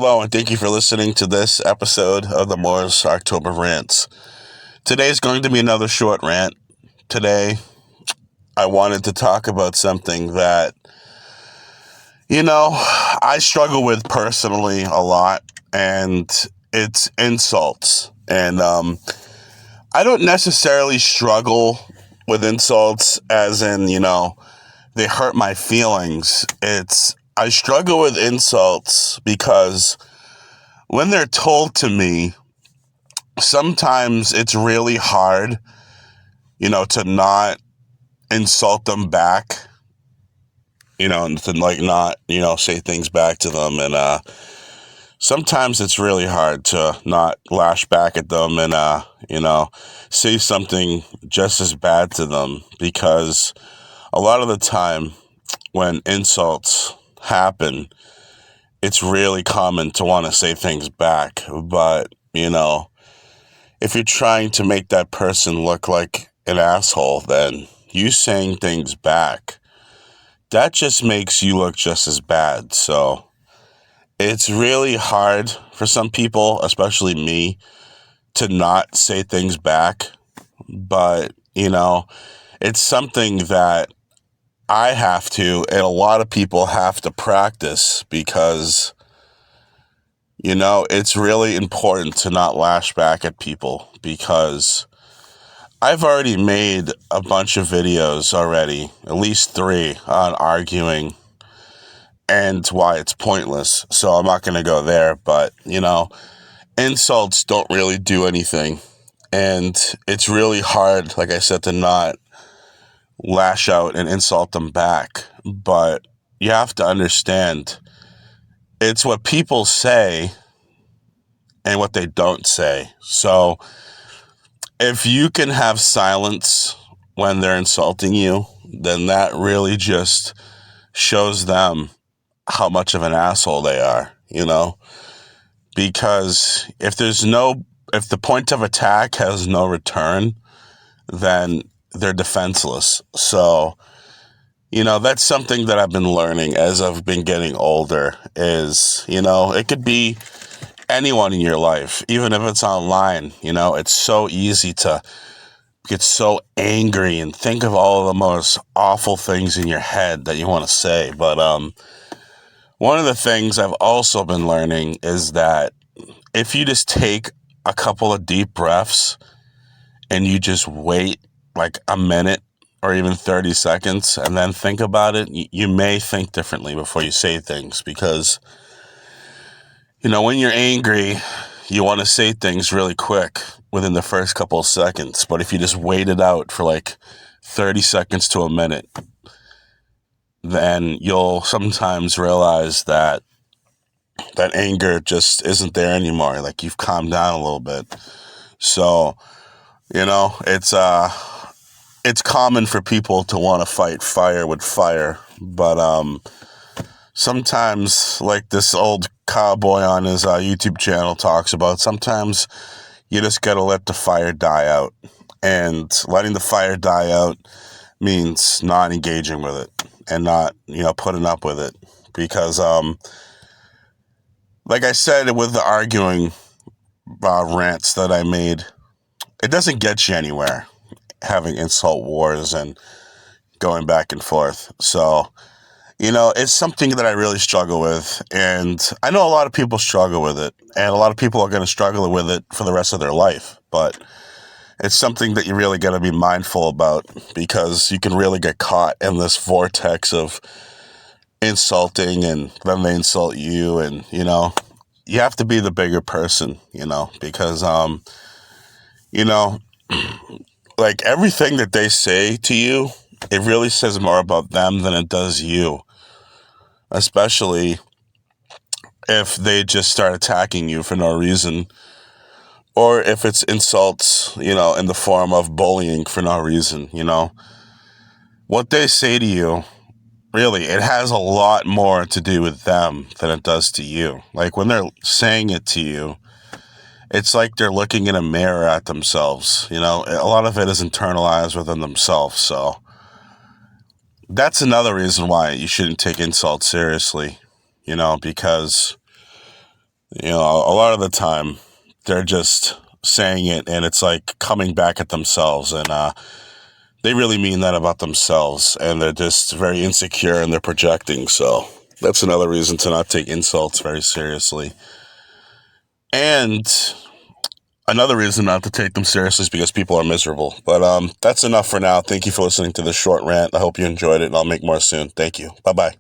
Hello, and thank you for listening to this episode of the Moore's October Rants. Today's going to be another short rant. Today, I wanted to talk about something that, I struggle with personally a lot, and it's insults. And I don't necessarily struggle with insults as in, they hurt my feelings. I struggle with insults because when they're told to me, sometimes it's really hard, to not insult them back, and to not, say things back to them. And sometimes it's really hard to not lash back at them and, say something just as bad to them, because a lot of the time when insults happen, it's really common to want to say things back. But, if you're trying to make that person look like an asshole, then you saying things back, that just makes you look just as bad. So it's really hard for some people, especially me, to not say things back. But, it's something that I have to, and a lot of people have to practice, because, it's really important to not lash back at people, because I've already made a bunch of videos already, at least 3, on arguing and why it's pointless. So I'm not going to go there, but, insults don't really do anything. And it's really hard, like I said, to not lash out and insult them back. But you have to understand, it's what people say and what they don't say. So if you can have silence when they're insulting you, then that really just shows them how much of an asshole they are, because if the point of attack has no return, then they're defenseless. So, that's something that I've been learning as I've been getting older is, it could be anyone in your life, even if it's online. It's so easy to get so angry and think of all of the most awful things in your head that you want to say. But one of the things I've also been learning is that if you just take a couple of deep breaths and you just wait like a minute or even 30 seconds and then think about it, you may think differently before you say things. Because, when you're angry, you want to say things really quick within the first couple of seconds. But if you just wait it out for like 30 seconds to a minute, then you'll sometimes realize that anger just isn't there anymore. Like, you've calmed down a little bit. So, it's common for people to want to fight fire with fire. But sometimes, like this old cowboy on his YouTube channel talks about, sometimes you just got to let the fire die out. And letting the fire die out means not engaging with it and not, putting up with it. Because, like I said, with the arguing rants that I made, it doesn't get you anywhere, having insult wars and going back and forth. So, it's something that I really struggle with. And I know a lot of people struggle with it. And a lot of people are going to struggle with it for the rest of their life. But it's something that you really got to be mindful about, because you can really get caught in this vortex of insulting, and then they insult you. And, you have to be the bigger person, because, like everything that they say to you, it really says more about them than it does you. Especially if they just start attacking you for no reason, or if it's insults, in the form of bullying for no reason. What they say to you, really, it has a lot more to do with them than it does to you. Like, when they're saying it to you, it's like they're looking in a mirror at themselves. A lot of it is internalized within themselves. So that's another reason why you shouldn't take insults seriously, because You know, a lot of the time they're just saying it and it's like coming back at themselves, and they really mean that about themselves, and they're just very insecure and they're projecting. So that's another reason to not take insults very seriously. And another reason not to take them seriously is because people are miserable. But that's enough for now. Thank you for listening to this short rant. I hope you enjoyed it, and I'll make more soon. Thank you. Bye-bye.